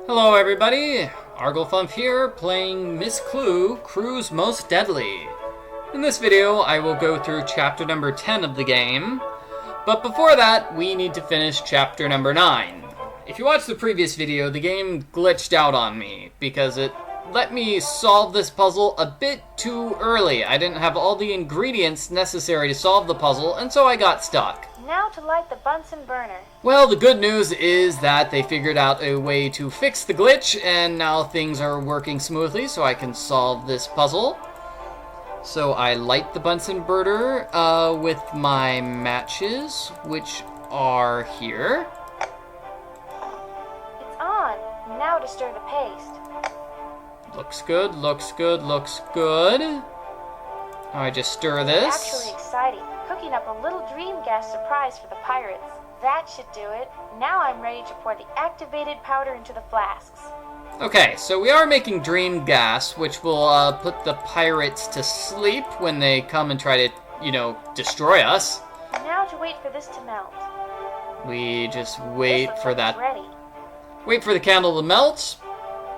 Hello everybody, Arglefump here, playing Miss Clue, Crew's Most Deadly. In this video, I will go through chapter number 10 of the game, but before that, we need to finish chapter number 9. If you watched the previous video, the game glitched out on me, because it let me solve this puzzle a bit too early. I didn't have all the ingredients necessary to solve the puzzle, and so I got stuck. Now to light the Bunsen burner. Well, the good news is that they figured out a way to fix the glitch, and now things are working smoothly, so I can solve this puzzle. So I light the Bunsen burner with my matches, which are here. It's on. Now to stir the paste. Looks good, looks good, looks good. Now I just stir this. Actually exciting. Cooking up a little dream gas surprise for the pirates. That should do it. Now I'm ready to pour the activated powder into the flasks. Okay, so we are making dream gas, which will put the pirates to sleep when they come and try to, destroy us. Now to wait for this to melt. We just wait for that. Ready. Wait for the candle to melt.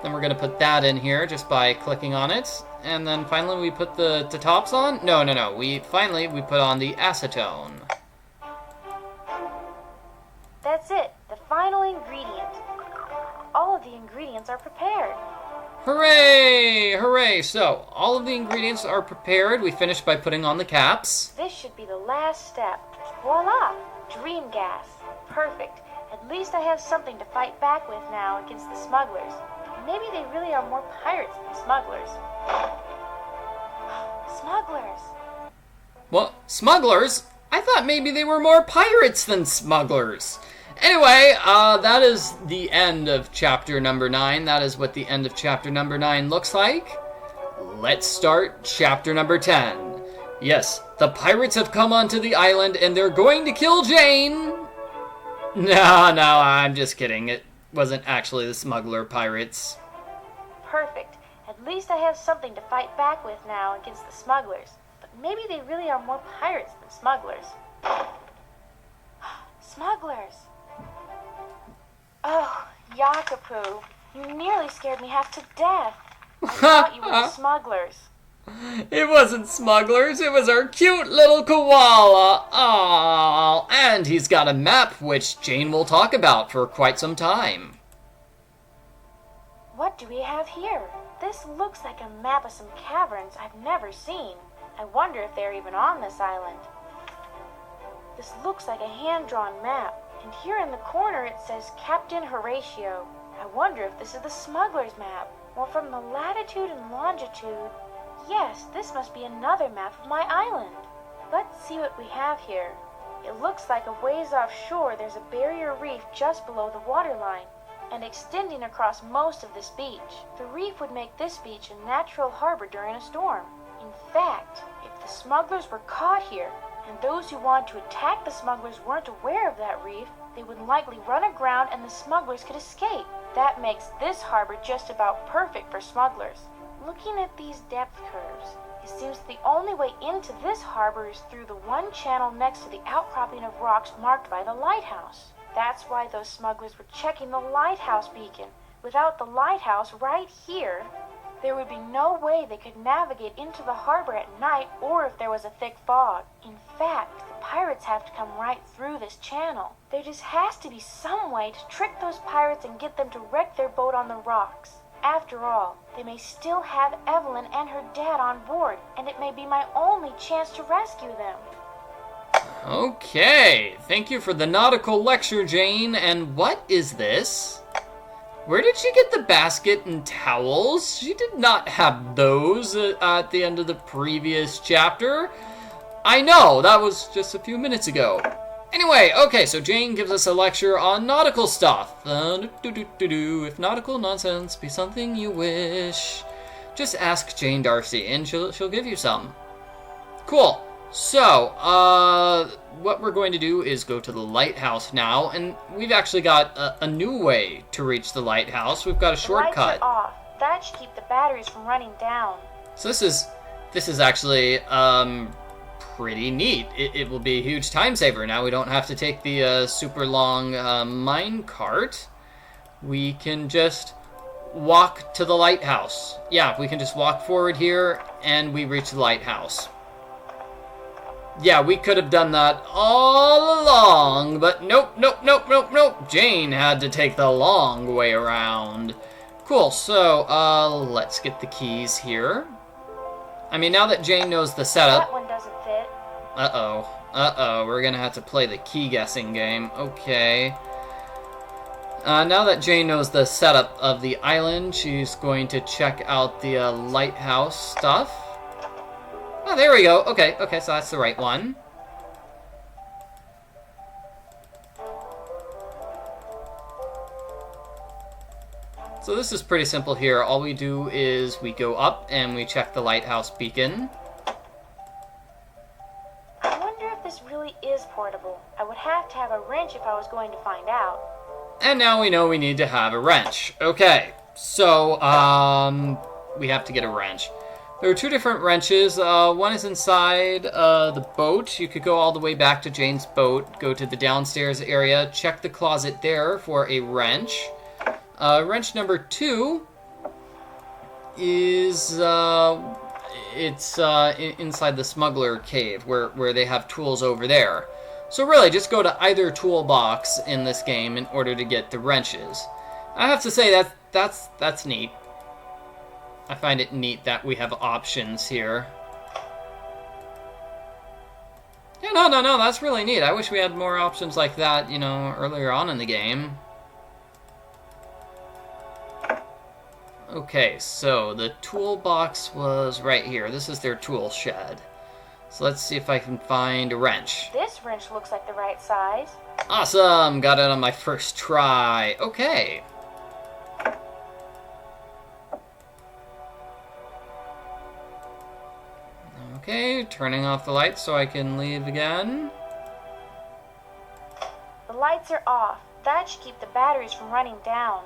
Then we're going to put that in here just by clicking on it. And then finally we put the tops on? No. We put on the acetone. That's it. The final ingredient. All of the ingredients are prepared. Hooray! Hooray! So, all of the ingredients are prepared. We finished by putting on the caps. This should be the last step. Voila! Dream gas. Perfect. At least I have something to fight back with now against the smugglers. Maybe they really are more pirates than smugglers. Smugglers! What? Smugglers? I thought maybe they were more pirates than smugglers. Anyway, that is the end of chapter number 9. That is what the end of chapter number 9 looks like. Let's start chapter number 10. Yes, the pirates have come onto the island and they're going to kill Jane. No, I'm just kidding. It wasn't actually the smuggler pirates. Perfect. At least I have something to fight back with now against the smugglers. But maybe they really are more pirates than smugglers. Smugglers! Oh, Yakapu, you nearly scared me half to death. I thought you were the smugglers. It wasn't smugglers, it was our cute little koala. Aww, and he's got a map which Jane will talk about for quite some time. What do we have here? This looks like a map of some caverns I've never seen. I wonder if they're even on this island. This looks like a hand-drawn map, and here in the corner it says Captain Horatio. I wonder if this is the smuggler's map. Well, from the latitude and longitude, yes, this must be another map of my island. Let's see what we have here. It looks like a ways offshore there's a barrier reef just below the waterline, and extending across most of this beach. The reef would make this beach a natural harbor during a storm. In fact, if the smugglers were caught here, and those who wanted to attack the smugglers weren't aware of that reef, they would likely run aground and the smugglers could escape. That makes this harbor just about perfect for smugglers. Looking at these depth curves, it seems the only way into this harbor is through the one channel next to the outcropping of rocks marked by the lighthouse. That's why those smugglers were checking the lighthouse beacon. Without the lighthouse right here, there would be no way they could navigate into the harbor at night or if there was a thick fog. In fact, the pirates have to come right through this channel. There just has to be some way to trick those pirates and get them to wreck their boat on the rocks. After all, they may still have Evelyn and her dad on board, and it may be my only chance to rescue them. Okay, thank you for the nautical lecture, Jane. And what is this? Where did she get the basket and towels? She did not have those at the end of the previous chapter. I know, that was just a few minutes ago. Anyway, okay, so Jane gives us a lecture on nautical stuff. If nautical nonsense be something you wish, just ask Jane Darcy and she'll give you some. Cool. So, what we're going to do is go to the lighthouse now, and we've actually got a new way to reach the lighthouse. We've got a shortcut. The lights are off. That should keep the batteries from running down. So this is actually pretty neat. It will be a huge time saver. Now we don't have to take the super long mine cart. We can just walk to the lighthouse. Yeah, we can just walk forward here, and we reach the lighthouse. Yeah, we could have done that all along, but nope, nope, nope, nope, nope. Jane had to take the long way around. Cool, so, let's get the keys here. I mean, now that Jane knows the setup... That one doesn't fit. Uh-oh, we're gonna have to play the key guessing game. Okay. Now that Jane knows the setup of the island, she's going to check out the lighthouse stuff. Oh, there we go. Okay, so that's the right one. So this is pretty simple here. All we do is we go up and we check the lighthouse beacon. I wonder if this really is portable. I would have to have a wrench if I was going to find out. And now we know we need to have a wrench. Okay, so we have to get a wrench. There are two different wrenches. One is inside the boat. You could go all the way back to Jane's boat, go to the downstairs area, check the closet there for a wrench. Wrench number 2 is inside the smuggler cave where they have tools over there. So really, just go to either toolbox in this game in order to get the wrenches. I have to say that's neat. I find it neat that we have options here. Yeah, no, that's really neat. I wish we had more options like that, earlier on in the game. Okay, so the toolbox was right here. This is their tool shed. So let's see if I can find a wrench. This wrench looks like the right size. Awesome! Got it on my first try. Okay. Okay, turning off the lights so I can leave again. The lights are off. That should keep the batteries from running down.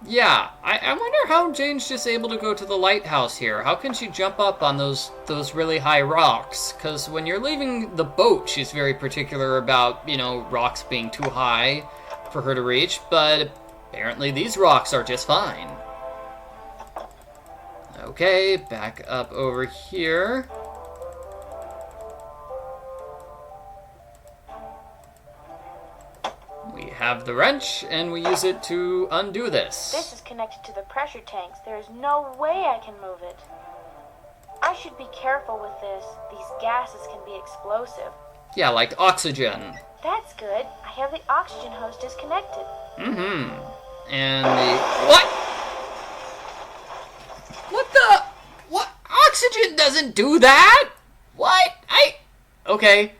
Yeah, I wonder how Jane's just able to go to the lighthouse here. How can she jump up on those really high rocks? Because when you're leaving the boat, she's very particular about, rocks being too high for her to reach, but apparently these rocks are just fine. Okay, back up over here. We have the wrench, and we use it to undo this. This is connected to the pressure tanks. There is no way I can move it. I should be careful with this. These gases can be explosive. Yeah, like oxygen. That's good. I have the oxygen hose disconnected. Mm-hmm. And the... What? What? Oxygen doesn't do that? What? Okay.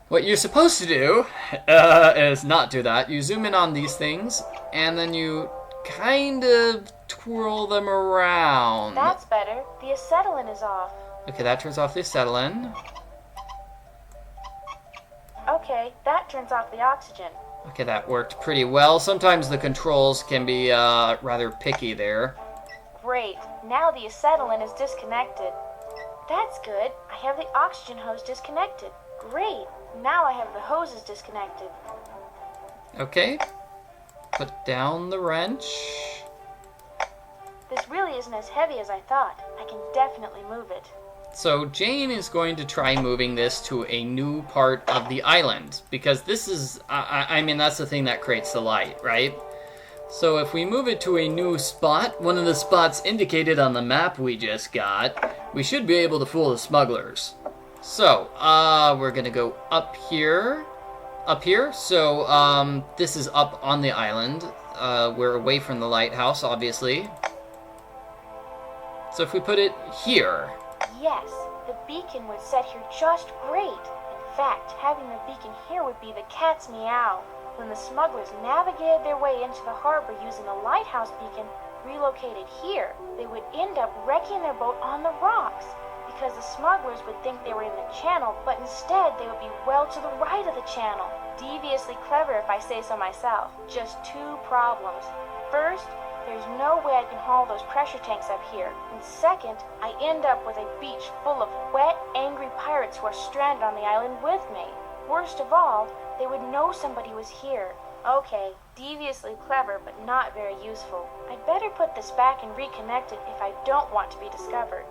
What you're supposed to do is not do that. You zoom in on these things, and then you kind of twirl them around. That's better. The acetylene is off. Okay, that turns off the acetylene. Okay, that turns off the oxygen. Okay, that worked pretty well. Sometimes the controls can be rather picky there. Great. Now the acetylene is disconnected. That's good. I have the oxygen hose disconnected. Great. Now I have the hoses disconnected. Okay. Put down the wrench. This really isn't as heavy as I thought. I can definitely move it. So Jane is going to try moving this to a new part of the island, because this is, I mean, that's the thing that creates the light, right? So if we move it to a new spot, one of the spots indicated on the map we just got, we should be able to fool the smugglers. So, we're gonna go up here. So, this is up on the island. We're away from the lighthouse, obviously. So if we put it here. Yes, the beacon would set here just great. In fact, having the beacon here would be the cat's meow. When the smugglers navigated their way into the harbor using the lighthouse beacon relocated here, they would end up wrecking their boat on the rocks. Because the smugglers would think they were in the channel, but instead they would be well to the right of the channel. Deviously clever if I say so myself. Just two problems. First, There's no way I can haul those pressure tanks up here. And second, I end up with a beach full of wet, angry pirates who are stranded on the island with me. Worst of all, they would know somebody was here. Okay, deviously clever, but not very useful. I'd better put this back and reconnect it if I don't want to be discovered.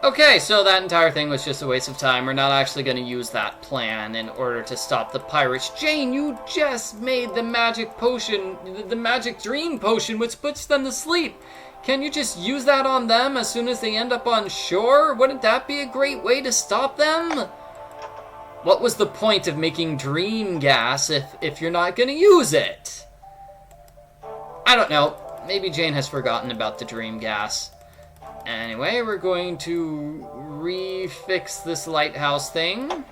Okay, so that entire thing was just a waste of time. We're not actually going to use that plan in order to stop the pirates. Jane, you just made the magic potion, the magic dream potion, which puts them to sleep. Can you just use that on them as soon as they end up on shore? Wouldn't that be a great way to stop them? What was the point of making dream gas if you're not going to use it? I don't know. Maybe Jane has forgotten about the dream gas. Anyway, we're going to refix this lighthouse thing.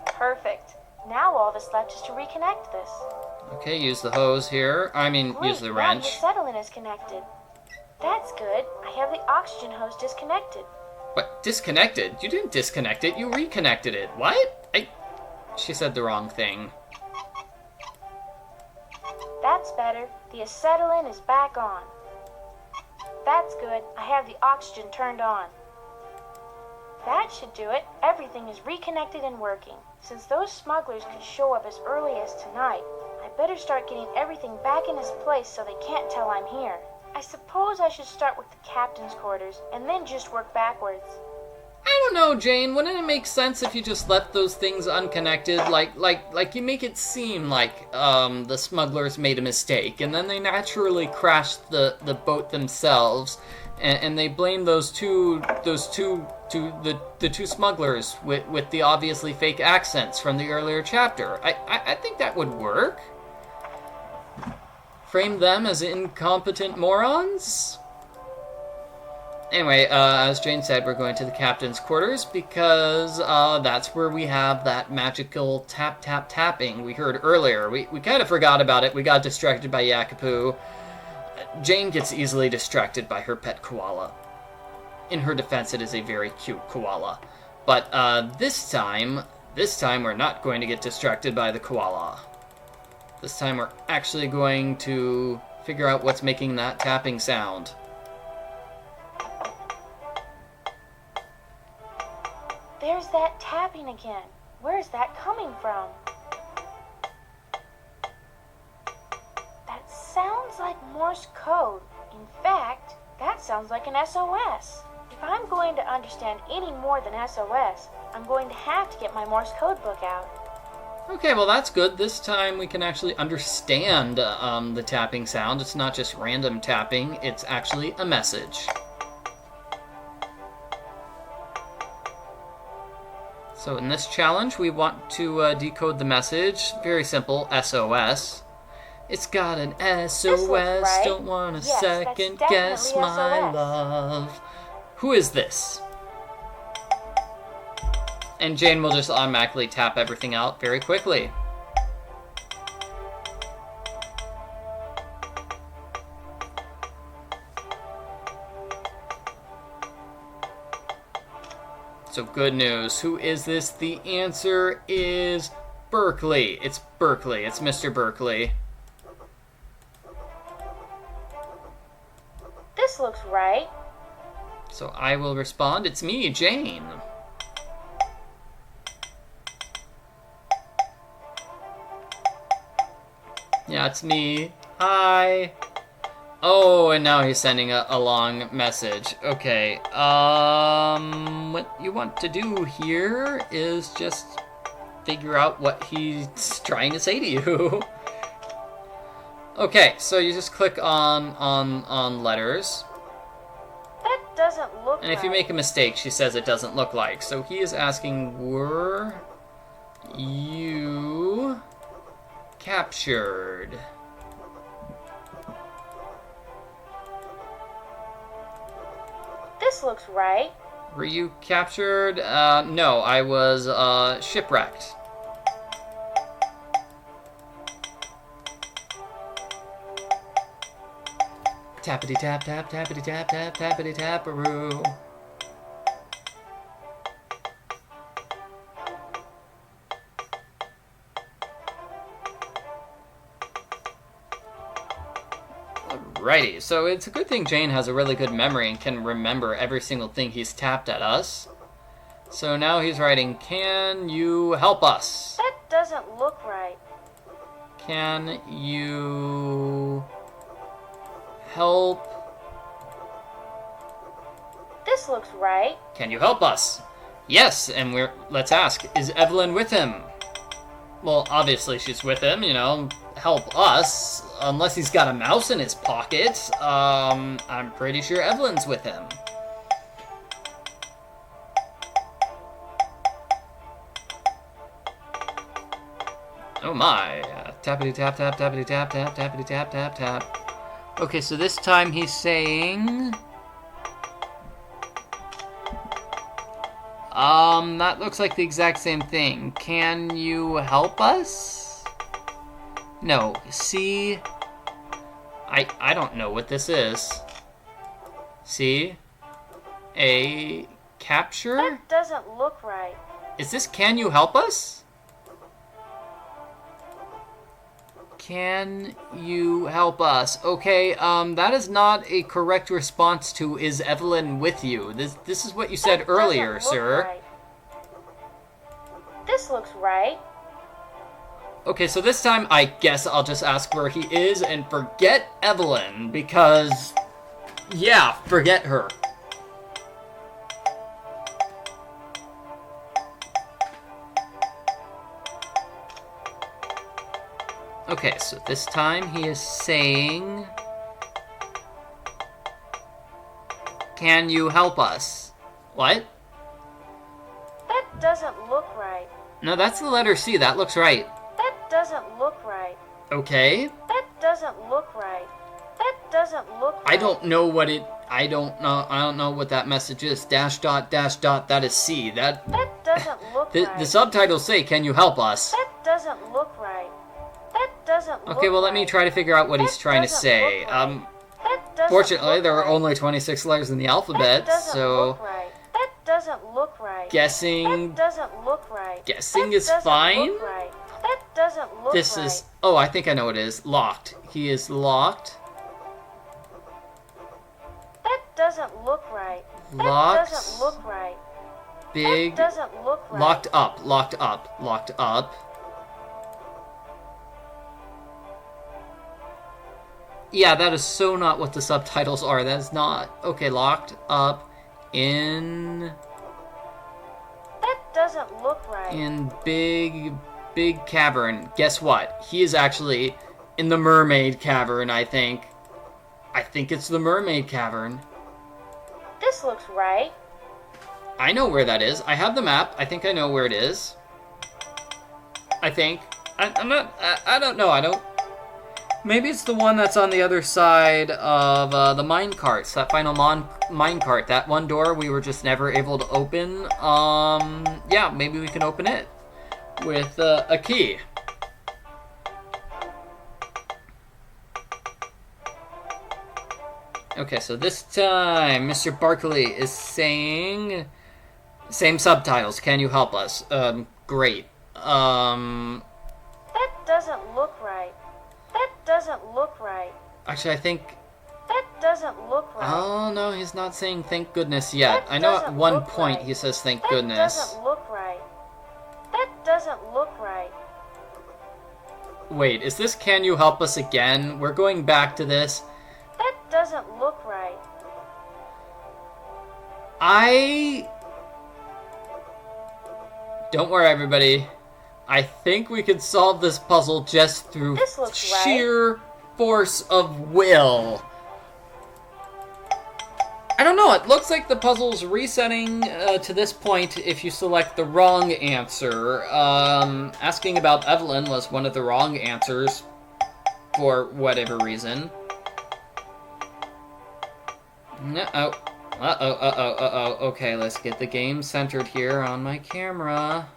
Perfect. Now all that's left is to reconnect this. Okay, use the hose here. Use the wrench. Now the acetylene is connected. That's good. I have the oxygen hose disconnected. What? Disconnected? You didn't disconnect it. You reconnected it. What? She said the wrong thing. That's better. The acetylene is back on. That's good. I have the oxygen turned on. That should do it. Everything is reconnected and working. Since those smugglers could show up as early as tonight, I better start getting everything back in its place so they can't tell I'm here. I suppose I should start with the captain's quarters and then just work backwards. I don't know, Jane. Wouldn't it make sense if you just left those things unconnected? Like you make it seem like the smugglers made a mistake, and then they naturally crashed the boat themselves, and they blame the two smugglers with the obviously fake accents from the earlier chapter. I think that would work. Frame them as incompetent morons? Anyway, as Jane said, we're going to the captain's quarters because that's where we have that magical tapping we heard earlier. We kind of forgot about it. We got distracted by Yakupu. Jane gets easily distracted by her pet koala. In her defense, it is a very cute koala. But this time we're not going to get distracted by the koala. This time we're actually going to figure out what's making that tapping sound. There's that tapping again. Where's that coming from? That sounds like Morse Code. In fact, that sounds like an SOS. If I'm going to understand any more than SOS, I'm going to have to get my Morse Code book out. Okay, well that's good. This time we can actually understand the tapping sound. It's not just random tapping, it's actually a message. So in this challenge, we want to decode the message. Very simple, SOS. It's got an SOS, right. Don't want to Yes, second that's guess definitely my SOS. love. Who is this? And Jane will just automatically tap everything out very quickly. So good news. Who is this? The answer is Berkeley. It's Berkeley. It's Mr. Berkeley. This looks right. So I will respond. It's me, Jane. Yeah, it's me. Hi. Oh, and now he's sending a long message. Okay, what you want to do here is just figure out what he's trying to say to you. Okay, so you just click on letters. That doesn't look And if you make a mistake, she says it doesn't look like. So he is asking, were you captured? This looks right. Were you captured? No, I was shipwrecked. Tappity tap tap tappity tap tap tappity tapperoo. Alrighty, so it's a good thing Jane has a really good memory and can remember every single thing he's tapped at us. So now he's writing, can you help us? That doesn't look right. Can you help? This looks right. Can you help us? Yes, and let's ask, is Evelyn with him? Well, obviously she's with him, you know, help us, unless he's got a mouse in his pocket. I'm pretty sure Evelyn's with him. Oh my, tappity tap tap, tappity tap tap, tappity tap tap tap. Okay, so this time he's saying... that looks like the exact same thing. Can you help us? No, see? I don't know what this is. See? A capture? That doesn't look right. Is this can you help us? Can you help us? Okay, that is not a correct response to is Evelyn with you. This is what you said earlier, sir. Right. This looks right. Okay, so this time I guess I'll just ask where he is and forget Evelyn because, yeah, forget her. Okay, so this time he is saying, can you help us? What? That doesn't look right. No, that's the letter C. That looks right. That doesn't look right. Okay. That doesn't look right. That doesn't look right. I don't know what it... I don't know what that message is. Dash dot, that is C. That doesn't look right. The subtitles say, can you help us? That doesn't look right. That doesn't look Okay, well, let right. me try to figure out what he's trying to say. Fortunately, there are only 26 letters in the alphabet, so... Look right. That doesn't look right. Guessing... That doesn't look right. Guessing that is doesn't fine? Look right. That doesn't look This right. is... Oh, I think I know what it is. Locked. He is locked. That doesn't look right. Locked. That doesn't look right. Big... That doesn't look right. Locked up. Locked up. Locked up. Yeah, that is so not what the subtitles are. That is not... Okay, locked up in... That doesn't look right. In big cavern. Guess what? He is actually in the mermaid cavern, I think. I think it's the mermaid cavern. This looks right. I know where that is. I have the map. I think I know where it is. I think. I'm not... I don't know. I don't... Maybe it's the one that's on the other side of the minecarts. That final minecart. That one door we were just never able to open. Yeah, maybe we can open it with a key. Okay, so this time Mr. Berkeley is saying... Same subtitles. Can you help us? Great. That doesn't look right. That doesn't look right. Actually, I think... That doesn't look right. Oh, no, he's not saying thank goodness yet. That I know at doesn't one look point right. he says thank That goodness. doesn't look right. That doesn't look right. Wait, is this Can You Help Us again? We're going back to this. That doesn't look right. Don't worry, everybody. I think we could solve this puzzle just through This looks sheer force of will. I don't know, it looks like the puzzle's resetting to this point if you select the wrong answer. Asking about Evelyn was one of the wrong answers for whatever reason. Uh-oh. Okay, let's get the game centered here on my camera.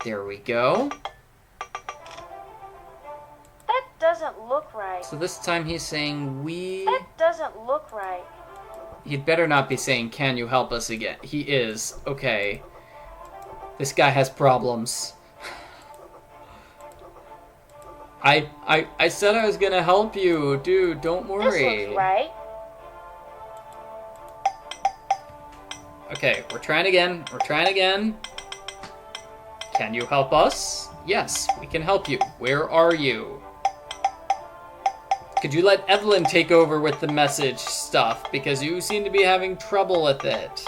There we go. That doesn't look right. So this time he's saying we... That doesn't look right. He'd better not be saying, can you help us again? He is. Okay. This guy has problems. I said I was gonna help you, dude. Don't worry. This looks right. Okay, we're trying again. We're trying again. Can you help us? Yes, we can help you. Where are you? Could you let Evelyn take over with the message stuff? Because you seem to be having trouble with it.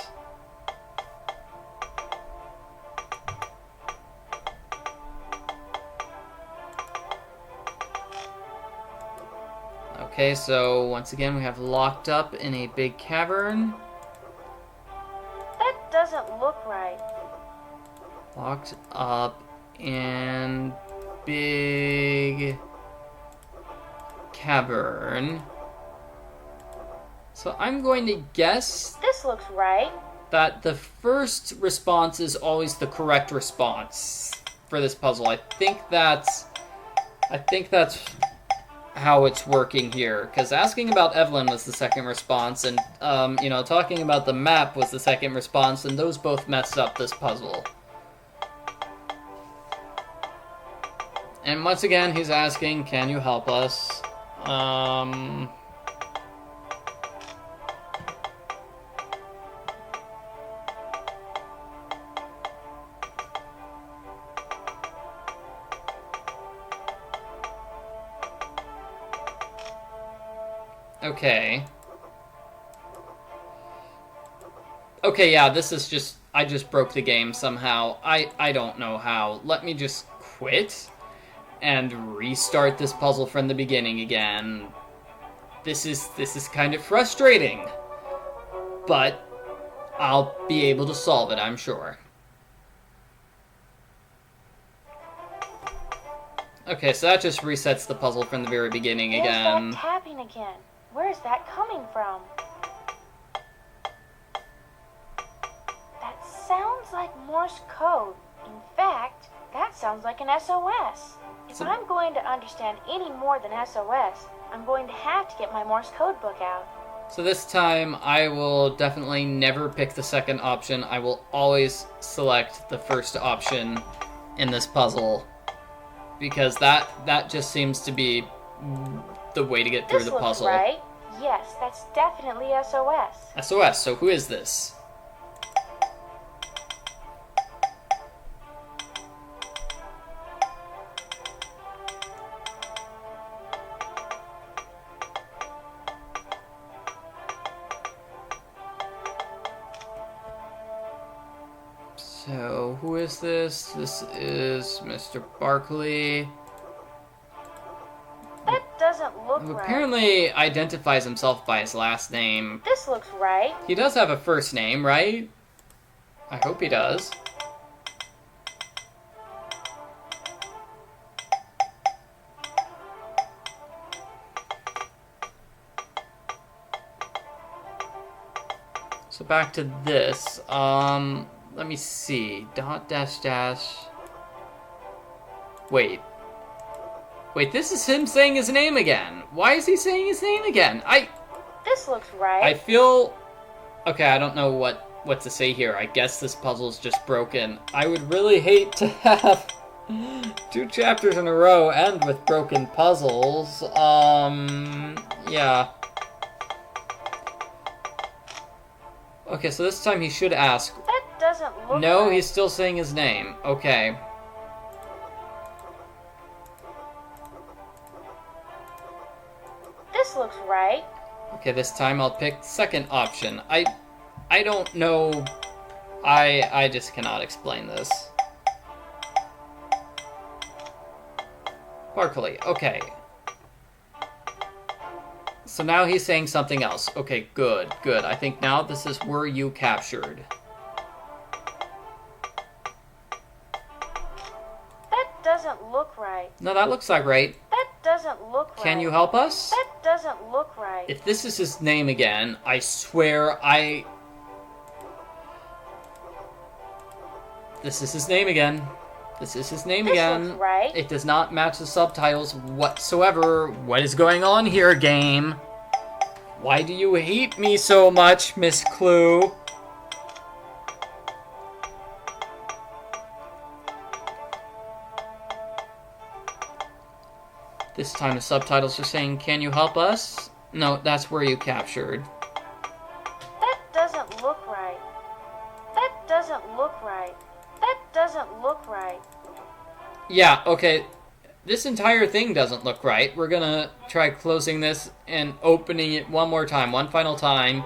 Okay, so once again we have locked up in a big cavern. That doesn't look right. Locked up in big cavern. So I'm going to guess This looks right. that the first response is always the correct response for this puzzle. I think that's how it's working here, because asking about Evelyn was the second response, and talking about the map was the second response, and those both messed up this puzzle. And once again, he's asking, can you help us? Okay. Okay, yeah, this is just... I just broke the game somehow. I don't know how. Let me just quit and restart this puzzle from the beginning again. This is kind of frustrating. But I'll be able to solve it, I'm sure. Okay, so that just resets the puzzle from the very beginning again. There's that tapping again. Where's that coming from? That sounds like Morse code. In fact, that sounds like an SOS. If I'm going to understand any more than SOS, I'm going to have to get my Morse code book out. So this time, I will definitely never pick the second option. I will always select the first option in this puzzle, because that just seems to be the way to get through the puzzle. This looks right. Yes, that's definitely SOS. SOS, so who is this? So, who is this? This is Mr. Berkeley. That doesn't look Who right. apparently identifies himself by his last name. This looks right. He does have a first name, right? I hope he does. So back to this. Let me see. Dot dash dash. Wait, this is him saying his name again. Why is he saying his name again? This looks right. I feel... Okay, I don't know what to say here. I guess this puzzle's just broken. I would really hate to have 2 chapters in a row end with broken puzzles. Yeah. Okay, so this time he should ask. That doesn't look No, right. he's still saying his name. Okay. This looks right. Okay, this time I'll pick second option. I don't know. I just cannot explain this. Berkeley, okay. So now he's saying something else. Okay, good. I think now this is were you captured. That doesn't look right. No, that looks like right. That doesn't look right. Can you help us? That doesn't look right. If this is his name again, I swear This is his name again. This is his name This again. looks right. It does not match the subtitles whatsoever. What is going on here, game? Why do you hate me so much, Miss Clue? This time the subtitles are saying, can you help us? No, that's where you captured. That doesn't look right. That doesn't look right. That doesn't look right. Yeah, okay. This entire thing doesn't look right. We're gonna try closing this and opening it one more time, one final time,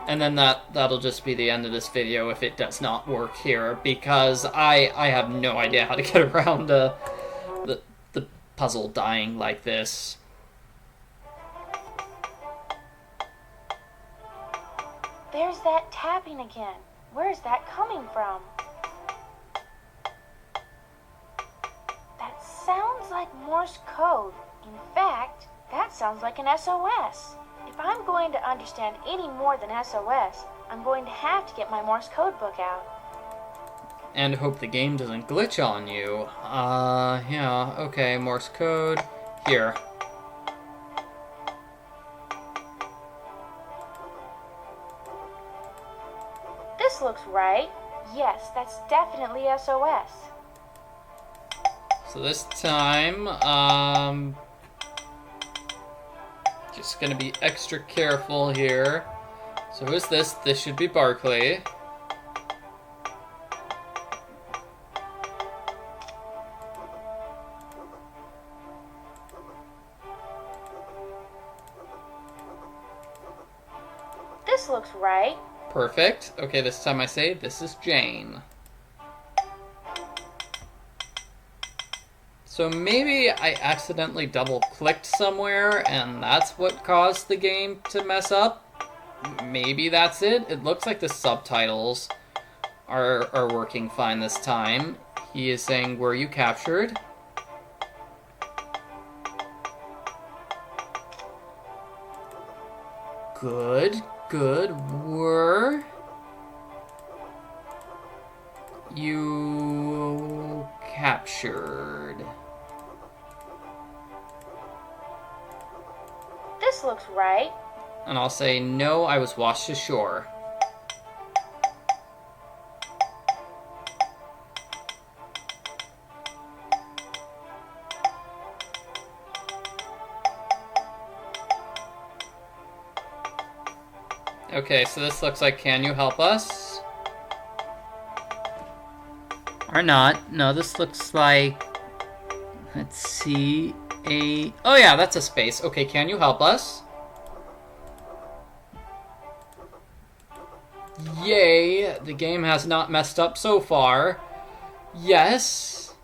and then that'll just be the end of this video if it does not work here, because I have no idea how to get around the puzzle dying like this. There's that tapping again. Where's that coming from? That sounds like Morse code. In fact, that sounds like an SOS. If I'm going to understand any more than SOS, I'm going to have to get my Morse code book out. And hope the game doesn't glitch on you. Yeah, okay, Morse code. Here. This looks right. Yes, that's definitely SOS. So this time, just gonna be extra careful here. So who's this? This should be Berkeley. This looks right. Perfect. Okay, this time I say this is Jane. So maybe I accidentally double-clicked somewhere and that's what caused the game to mess up. Maybe that's it. It looks like the subtitles are working fine this time. He is saying, were you captured? Good, good. Were you captured? This looks right. And I'll say, no, I was washed ashore. Okay, so this looks like, can you help us? Or not. No, this looks like, let's see, oh yeah, that's a space. Okay, can you help us? Yay, the game has not messed up so far. Yes.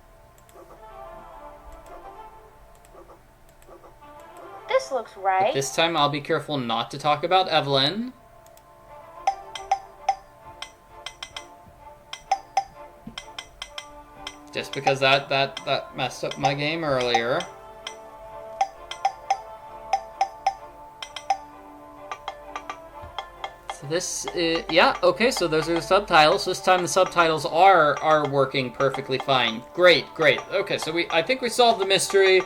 This looks right. But this time I'll be careful not to talk about Evelyn. Just because that messed up my game earlier. So this is, yeah, okay, so those are the subtitles. This time the subtitles are working perfectly fine. Great, great. Okay, so I think we solved the mystery.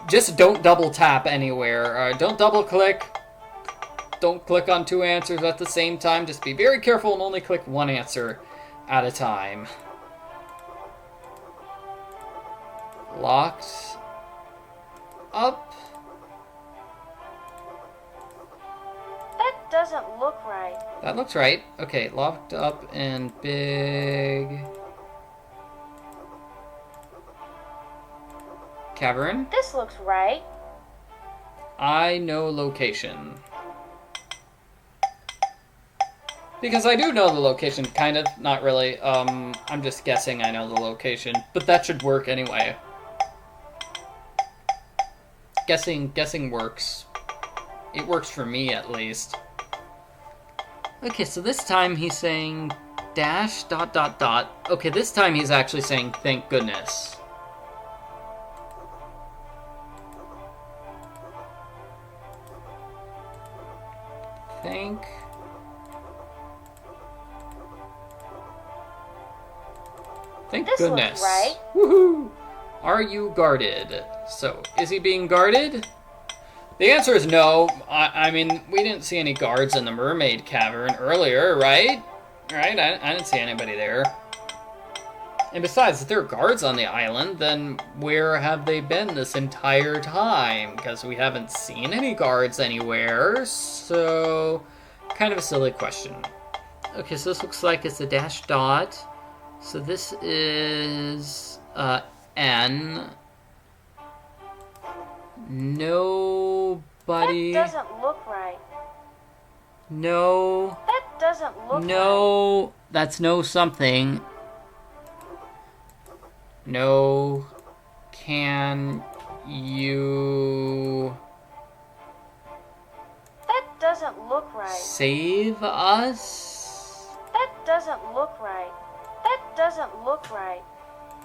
Just don't double tap anywhere. Don't double click. Don't click on two answers at the same time. Just be very careful and only click one answer at a time. Locked up. That doesn't look right. That looks right. Okay, locked up and big cavern. This looks right. I know location. Because I do know the location, kind of, not really. I'm just guessing I know the location, but that should work anyway. Guessing works. It works for me, at least. Okay, so this time he's saying dash dot dot dot. Okay, this time he's actually saying thank goodness. Thank This goodness. looks right. Woohoo! Are you guarded? So, is he being guarded? The answer is no. I mean, we didn't see any guards in the mermaid cavern earlier, right? Right? I didn't see anybody there. And besides, if there are guards on the island, then where have they been this entire time? Because we haven't seen any guards anywhere, so kind of a silly question. Okay, so this looks like it's a dash dot. So this is N. Nobody. That doesn't look right. No. That doesn't look right. No. That's no something. No. Can you That doesn't look right. save us? That doesn't look right. That doesn't look right.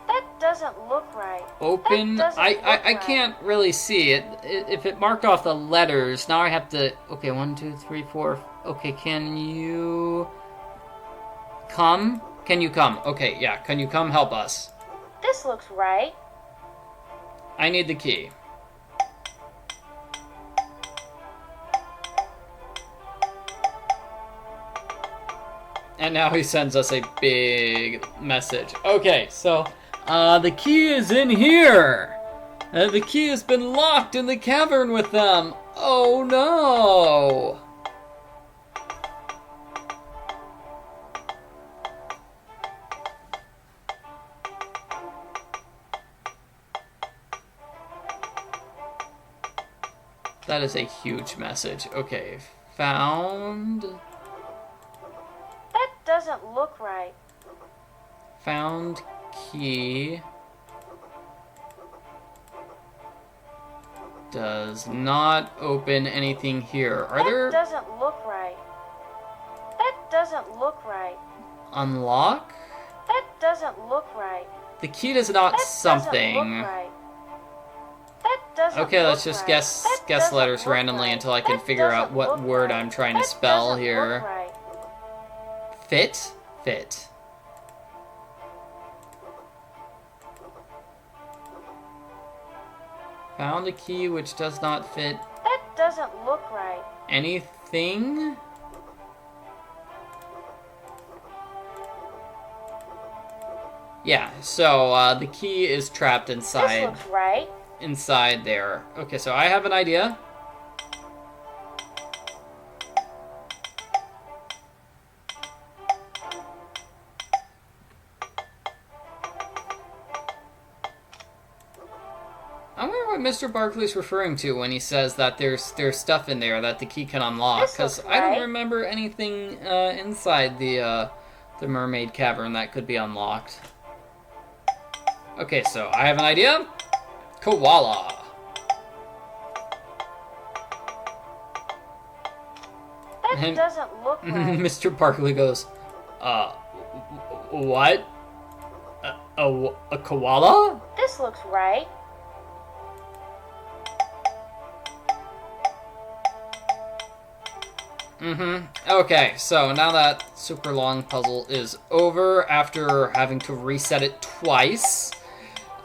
That doesn't look right. Open. That doesn't I look right. can't really see it. If it marked off the letters, now I have to. Okay, 1, 2, 3, 4. Okay, can you come? Can you come? Okay, yeah. Can you come help us? This looks right. I need the key. And now he sends us a big message. Okay, so the key is in here. The key has been locked in the cavern with them. Oh no! That is a huge message. Okay, found. That doesn't look right. Found key. Does not open anything here. Are there That doesn't look right. That doesn't look right. unlock? That doesn't look right. The key does not That something. doesn't look right. That doesn't Okay, let's look just right. guess That guess doesn't letters look randomly right. until I can That figure out doesn't what look word right. I'm trying to That spell doesn't here. look right. Fit? Fit. Found a key which does not fit That doesn't look right. anything? Yeah, so the key is trapped This inside looks right. there. Okay, so I have an idea. I wonder what Mr. Barkley's referring to when he says that there's stuff in there that the key can unlock, This because looks I don't right. remember anything inside the mermaid cavern that could be unlocked. Okay, so I have an idea. Koala. That And- doesn't look right. Mr. Barkley goes, what? A koala? This looks right. Okay, so now that super long puzzle is over after having to reset it twice,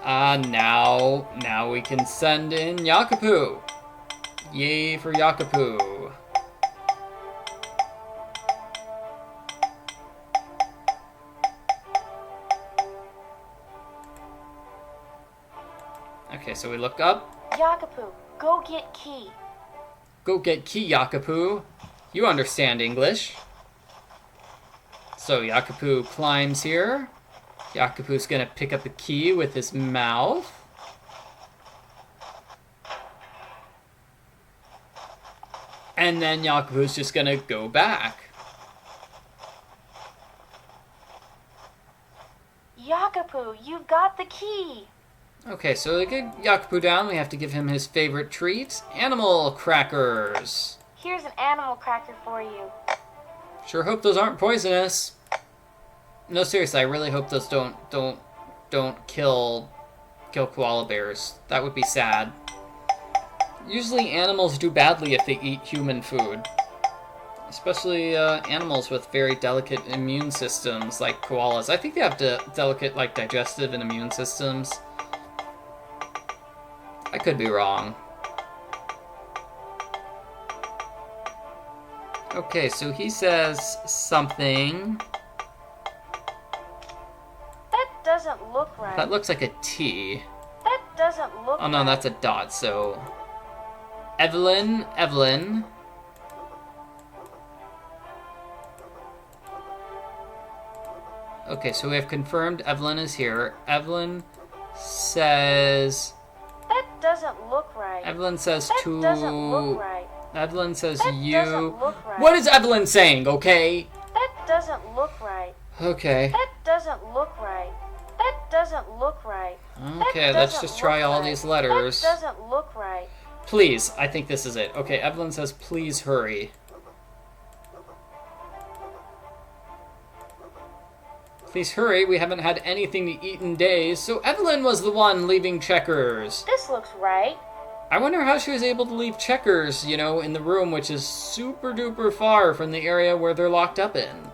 now we can send in Yakupu. Yay for Yakupu. Okay, so we look up. Yakupu, go get key. Go get key, Yakupu. You understand English. So Yakupu climbs here. Yakupu's gonna pick up the key with his mouth. And then Yakupu's just gonna go back. Yakupu, you've got the key. Okay, so to get Yakupu down, we have to give him his favorite treat, animal crackers. Here's an animal cracker for you. Sure hope those aren't poisonous. No, seriously, I really hope those don't kill koala bears. That would be sad. Usually animals do badly if they eat human food. Especially animals with very delicate immune systems like koalas. I think they have delicate like digestive and immune systems. I could be wrong. Okay, so he says something. That doesn't look right. That looks like a T. That doesn't look Oh no, that's a dot, so... Evelyn. Okay, so we have confirmed Evelyn is here. Evelyn says... That doesn't look right. Evelyn says That to... doesn't look right. Evelyn says That you... doesn't look right. What is Evelyn saying, okay? That doesn't look right. Okay. That doesn't look right. That doesn't look right. Okay, let's just try all these letters. That doesn't look right. Please, I think this is it. Okay, Evelyn says please hurry. Please hurry, we haven't had anything to eat in days, so Evelyn was the one leaving Checkers. This looks right. I wonder how she was able to leave Checkers, you know, in the room which is super duper far from the area where they're locked up in.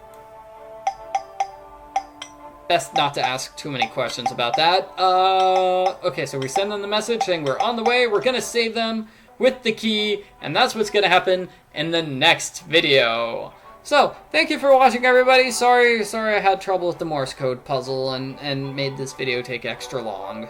Best not to ask too many questions about that. Okay, so we send them the message saying we're on the way, we're gonna save them with the key, and that's what's gonna happen in the next video. So, thank you for watching, everybody. Sorry I had trouble with the Morse code puzzle and made this video take extra long.